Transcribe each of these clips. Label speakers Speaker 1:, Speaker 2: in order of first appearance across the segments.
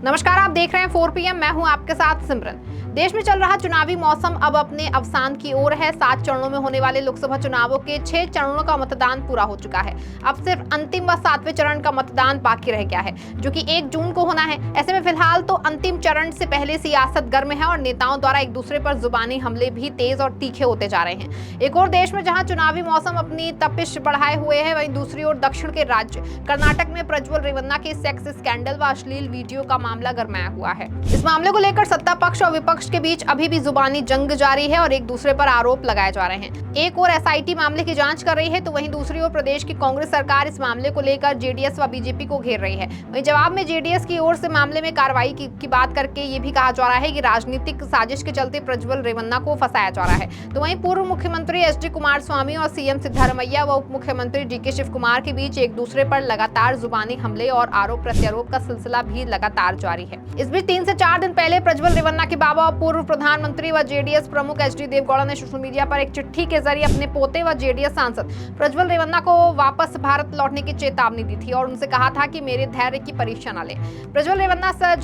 Speaker 1: नमस्कार, आप देख रहे हैं 4 PM। मैं हूं आपके साथ सिमरन। देश में चल रहा चुनावी मौसम अब अपने अवसान की ओर है। 7 चरणों में होने वाले लोकसभा चुनावों के 6 चरणों का मतदान पूरा हो चुका है। अब सिर्फ अंतिम व 7वें चरण का मतदान बाकी रह गया है, जो कि 1 जून को होना है। ऐसे में फिलहाल तो अंतिम चरण से पहले सियासत गर्म है और नेताओं द्वारा एक दूसरे पर जुबानी हमले भी तेज और तीखे होते जा रहे हैं। एक और देश में जहां चुनावी मौसम अपनी तपिश बढ़ाए हुए है, वहीं दूसरी ओर दक्षिण के राज्य कर्नाटक में प्रज्वल रेवन्ना के सेक्स स्कैंडल व अश्लील वीडियो का मामला गरमाया हुआ है। इस मामले को लेकर सत्ता पक्ष और विपक्ष के बीच अभी भी जुबानी जंग जारी है और एक दूसरे पर आरोप लगाए जा रहे हैं। एक और SIT मामले की जांच कर रही है, तो वहीं दूसरी ओर प्रदेश की कांग्रेस सरकार इस मामले को लेकर JDS व BJP को घेर रही है। वहीं जवाब में JDS की ओर से मामले में कार्रवाई की बात करके ये भी कहा जा रहा है कि राजनीतिक साजिश के चलते प्रज्वल रेवन्ना को फंसाया जा रहा है। तो वहीं पूर्व मुख्यमंत्री HD कुमारस्वामी और CM सिद्धारमैया व उप मुख्यमंत्री DK शिव कुमार के बीच एक दूसरे पर लगातार जुबानी हमले और आरोप प्रत्यारोप का सिलसिला भी लगातार जारी है। इस बीच 3 से 4 दिन पहले प्रज्वल रेवन्ना के बाबा और पूर्व प्रधानमंत्री व JDS प्रमुख HD देवगौड़ा ने सोशल मीडिया पर एक चिट्ठी के जरिए अपने पोते व JDS सांसद प्रज्वल रेवन्ना को वापस भारत लौटने की चेतावनी दी थी और उनसे कहा था कि मेरे धैर्य की परीक्षा न लें। प्रज्वल रेवन्ना से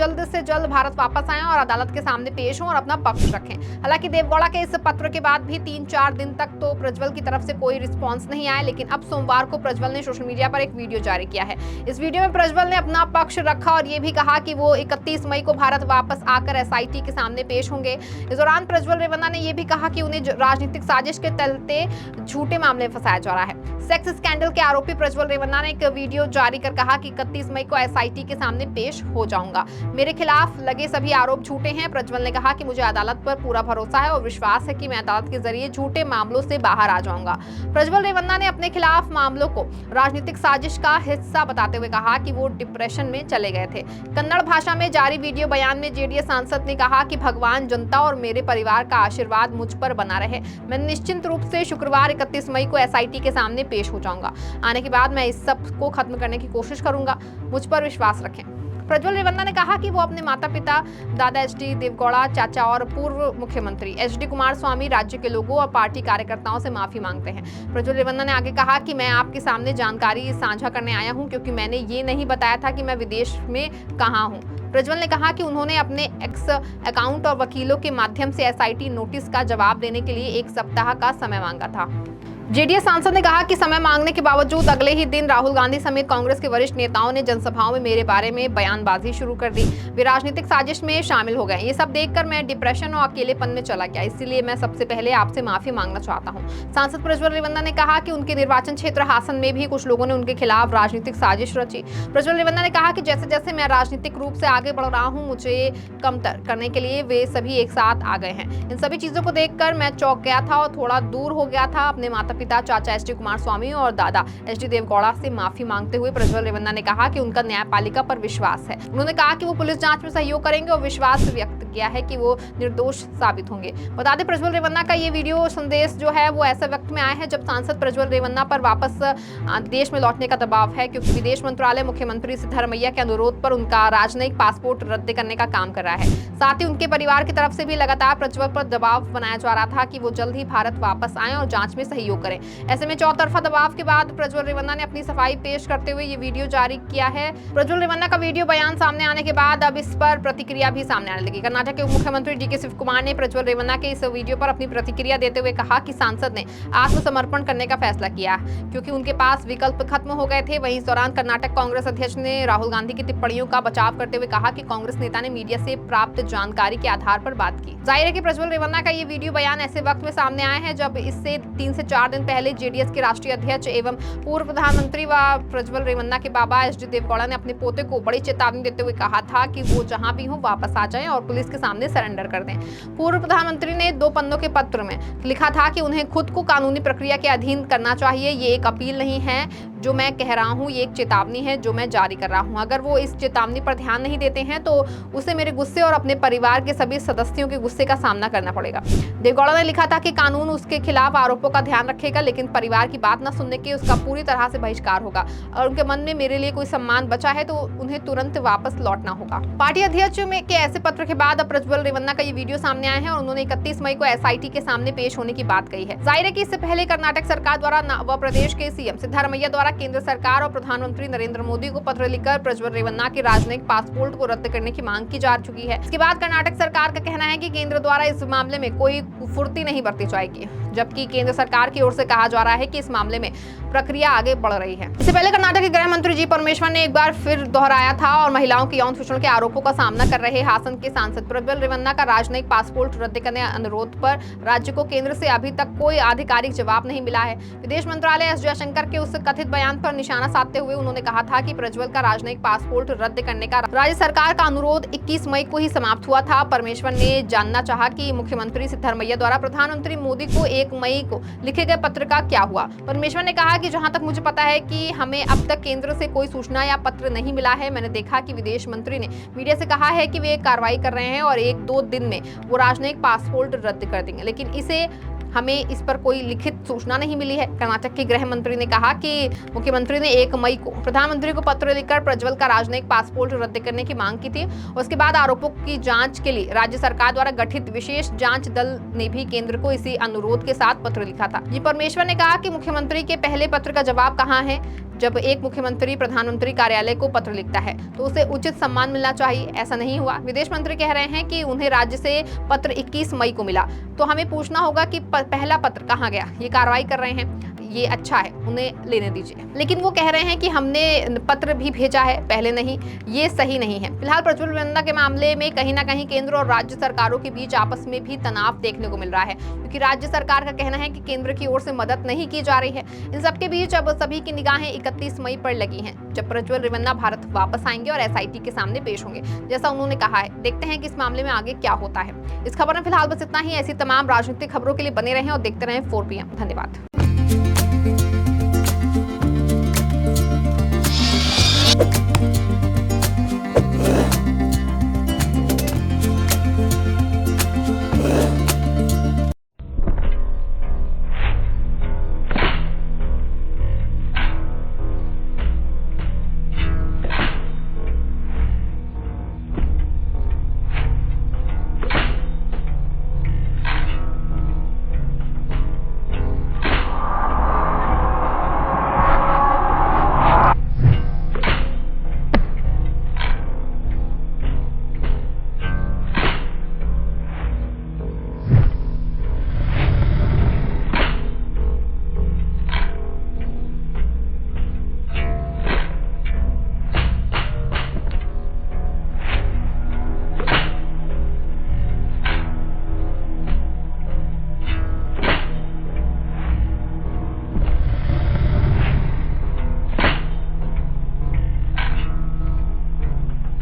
Speaker 1: जल्द भारत वापस आएं और अदालत के सामने पेश हों और अपना पक्ष रखें। हालांकि देवगौड़ा के इस पत्र के बाद भी 3-4 दिन तक तो प्रज्वल की तरफ से कोई रिस्पॉन्स नहीं आया, लेकिन अब सोमवार को प्रज्वल ने सोशल मीडिया पर एक वीडियो जारी किया है। इस वीडियो में प्रज्वल ने अपना पक्ष रखा और ये भी कहा कि वो 31 मई को भारत वापस आकर SIT के सामने पेश होंगे। इस दौरान प्रज्वल रेवन्ना ने यह भी कहा कि उन्हें राजनीतिक साजिश के चलते झूठे मामले में फंसाया जा रहा है। सेक्स स्कैंडल के आरोपी प्रज्वल रेवन्ना ने एक वीडियो जारी कर कहा कि 31 मई को SIT के सामने पेश हो जाऊंगा। मेरे खिलाफ लगे सभी आरोप झूठे हैं। प्रज्वल ने कहा कि मुझे अदालत पर पूरा भरोसा है और विश्वास है कि मैं अदालत के जरिए झूठे मामलों से बाहर आ जाऊंगा। प्रज्वल रेवन्ना ने अपने खिलाफ मामलों को राजनीतिक साजिश का हिस्सा बताते हुए कहा कि वो डिप्रेशन में चले गए थे। कन्नड़ भाषा में जारी वीडियो बयान में JDS सांसद ने कहा कि भगवान, जनता और मेरे परिवार का आशीर्वाद मुझ पर बना रहे। मैं निश्चित रूप से शुक्रवार 31 मई को SIT के सामने पेश हो जाऊंगा। आने के बाद मैं इस सब को खत्म करने की कोशिश करूंगा। मुझ पर विश्वास रखें। प्रज्वल रेवन्ना ने कहा कि वो अपने माता पिता दादा HD देवगौड़ा, चाचा और पूर्व मुख्यमंत्री HD कुमारस्वामी, राज्य के लोगों और पार्टी कार्यकर्ताओं से माफी मांगते हैं। प्रज्वल रेवन्ना ने आगे कहा कि मैं आपके सामने जानकारी साझा करने आया हूं, क्योंकि मैंने ये नहीं बताया था कि मैं विदेश में कहां हूं। प्रज्वल ने कहा कि उन्होंने अपने X अकाउंट और वकीलों के माध्यम से SIT नोटिस का जवाब देने के लिए 1 सप्ताह का समय मांगा था। JDS सांसद ने कहा कि समय मांगने के बावजूद अगले ही दिन राहुल गांधी समेत कांग्रेस के वरिष्ठ नेताओं ने जनसभाओं में मेरे बारे में बयानबाजी शुरू कर दी। वे राजनीतिक साजिश में शामिल हो गए। ये सब देखकर मैं डिप्रेशन और अकेलेपन में चला गया, इसीलिए मैं सबसे पहले आपसे माफी मांगना चाहता हूं। सांसद प्रज्वल रेवन्ना ने कहा कि उनके निर्वाचन क्षेत्र हासन में भी कुछ लोगों ने उनके खिलाफ राजनीतिक साजिश रची। प्रज्वल रेवन्ना ने कहा कि जैसे जैसे मैं राजनीतिक रूप से आगे बढ़ रहा हूँ, मुझे कमतर करने के लिए वे सभी एक साथ आ गए हैं। इन सभी चीजों को देखकर मैं चौंक गया था और थोड़ा दूर हो गया था। अपने माता पिता, चाचा HD कुमारस्वामी और दादा HD देवगौड़ा से माफी मांगते हुए प्रज्वल रेवन्ना ने कहा कि उनका न्यायपालिका पर विश्वास है। उन्होंने कहा कि वो पुलिस जांच में सहयोग करेंगे और विश्वास व्यक्त किया है कि वो निर्दोष साबित होंगे। बता दें, प्रज्वल रेवन्ना का ये वीडियो संदेश जो है वो ऐसे वक्त में आया है जब सांसद प्रज्वल रेवन्ना पर वापस देश में लौटने का दबाव है, क्योंकि विदेश मंत्रालय मुख्यमंत्री सिद्धारमैया के अनुरोध पर उनका राजनयिक पासपोर्ट रद्द करने का काम कर रहा है। साथ ही उनके परिवार की तरफ से भी लगातार प्रज्वल पर दबाव बनाया जा रहा था कि वो जल्द ही भारत वापस आए और जांच में सहयोग करें। ऐसे में चौतरफा दबाव के बाद प्रज्वल रेवन्ना ने अपनी सफाई पेश करते हुए ये वीडियो जारी किया है। प्रज्वल रेवन्ना का वीडियो बयान सामने आने के बाद अब इस पर प्रतिक्रिया भी सामने आने लगी। कर्नाटक के उप मुख्यमंत्री DK शिव कुमार ने प्रज्वल रेवन्ना के इस वीडियो पर अपनी प्रतिक्रिया देते हुए कहा कि सांसद ने आत्मसमर्पण करने का फैसला किया क्योंकि उनके पास विकल्प खत्म हो गए थे। वहीं इस दौरान कर्नाटक कांग्रेस अध्यक्ष ने राहुल गांधी की टिप्पणियों का बचाव करते हुए कहा कि कांग्रेस नेता ने मीडिया से प्राप्त जानकारी के आधार पर बात की। जाहिर है कि प्रज्वल रेवन्ना का ये वीडियो बयान ऐसे वक्त में सामने आया है जब इससे 3 से 4 दिन पहले JDS के राष्ट्रीय अध्यक्ष एवं पूर्व प्रधानमंत्री व प्रज्वल रेवन्ना के बाबा HD देवगौड़ा ने अपने पोते को बड़ी चेतावनी देते हुए कहा था कि वो जहां भी हो वापस आ जाएं और पुलिस के सामने सरेंडर कर दें। पूर्व प्रधानमंत्री ने 2 पन्नों के पत्र में लिखा था कि उन्हें खुद को कानूनी प्रक्रिया के अधीन करना चाहिए। ये एक अपील नहीं है जो मैं कह रहा हूँ, ये एक चेतावनी है जो मैं जारी कर रहा हूँ। अगर वो इस चेतावनी पर ध्यान नहीं देते हैं तो उसे मेरे गुस्से और अपने परिवार के सभी सदस्यों के गुस्से का सामना करना पड़ेगा। देवगौड़ा ने लिखा था कि कानून उसके खिलाफ आरोपों का ध्यान रखेगा, लेकिन परिवार की बात न सुनने के उसका पूरी तरह से बहिष्कार होगा और उनके मन में मेरे लिए कोई सम्मान बचा है तो उन्हें तुरंत वापस लौटना होगा। पार्टी अध्यक्ष के ऐसे पत्र के बाद अब प्रज्वल रेवन्ना का ये वीडियो सामने आया है और उन्होंने 31 मई को SIT के सामने पेश होने की बात कही है। जाहिर है कि इससे पहले कर्नाटक सरकार द्वारा व प्रदेश के CM सिद्धारमैया द्वारा द्वारा केंद्र सरकार और प्रधानमंत्री नरेंद्र मोदी को पत्र लिखकर प्रज्वल रेवन्ना के राजनयिक पासपोर्ट को रद्द करने की मांग की जा चुकी है। इसके बाद कर्नाटक सरकार का कहना है कि केंद्र द्वारा इस मामले में कोई फुर्ती नहीं बरती जाएगी, जबकि केंद्र सरकार की ओर से कहा जा रहा है कि इस मामले में प्रक्रिया आगे बढ़ रही है। इससे पहले कर्नाटक के गृह मंत्री जी परमेश्वर ने एक बार फिर दोहराया था और महिलाओं के यौन शोषण के आरोपों का सामना कर रहे हासन के सांसद प्रज्वल रेवन्ना का राजनयिक पासपोर्ट रद्द करने अनुरोध पर राज्य को केंद्र से अभी तक कोई आधिकारिक जवाब नहीं मिला है। विदेश मंत्रालय एस जयशंकर के उस कथित बयान पर निशाना साधते हुए उन्होंने कहा था कि प्रज्वल का राजनयिक पासपोर्ट रद्द करने का राज्य सरकार का अनुरोध 21 मई को ही समाप्त हुआ था। परमेश्वर ने जानना चाहा कि मुख्यमंत्री सिद्धरमैया द्वारा प्रधानमंत्री मोदी को 1 मई को लिखे गए पत्र का क्या हुआ। परमेश्वर ने कहा कि जहां तक मुझे पता है कि हमें अब तक केंद्र से कोई सूचना या पत्र नहीं मिला है। मैंने देखा कि विदेश मंत्री ने मीडिया से कहा है कि वे एक कार्रवाई कर रहे हैं और 1-2 दिन में वो राजनयिक पासपोर्ट रद्द कर देंगे, लेकिन इसे हमें इस पर कोई लिखित सूचना नहीं मिली है। कर्नाटक के गृह मंत्री ने कहा कि मुख्यमंत्री ने 1 मई को प्रधानमंत्री को पत्र लिखकर प्रज्वल का राजनयिक पासपोर्ट रद्द करने की मांग की थी। उसके बाद आरोपों की जांच के लिए राज्य सरकार द्वारा गठित विशेष जांच दल ने भी केंद्र को इसी अनुरोध के साथ पत्र लिखा था। जी परमेश्वर ने कहा कि मुख्यमंत्री के पहले पत्र का जवाब कहाँ है। जब एक मुख्यमंत्री प्रधानमंत्री कार्यालय को पत्र लिखता है तो उसे उचित सम्मान मिलना चाहिए, ऐसा नहीं हुआ। विदेश मंत्री कह रहे हैं कि उन्हें राज्य से पत्र 21 मई को मिला, तो हमें पूछना होगा कि पहला पत्र कहाँ गया। ये कार्रवाई कर रहे हैं, ये अच्छा है, उन्हें लेने दीजिए। लेकिन वो कह रहे हैं कि हमने पत्र भी भेजा है, पहले नहीं, ये सही नहीं है। फिलहाल प्रज्वल रेवन्ना के मामले में कहीं ना कहीं केंद्र और राज्य सरकारों के बीच आपस में भी तनाव देखने को मिल रहा है, क्योंकि राज्य सरकार का कहना है कि केंद्र की ओर से मदद नहीं की जा रही है। इन सबके बीच अब सभी की निगाहें 31 मई पर लगी हैं, जब प्रज्वल रेवन्ना भारत वापस आएंगे और SIT के सामने पेश होंगे, जैसा उन्होंने कहा है। देखते हैं कि इस मामले में आगे क्या होता है। इस खबर में फिलहाल बस इतना ही। ऐसी तमाम राजनीतिक खबरों के लिए बने रहें और देखते रहें 4PM। धन्यवाद।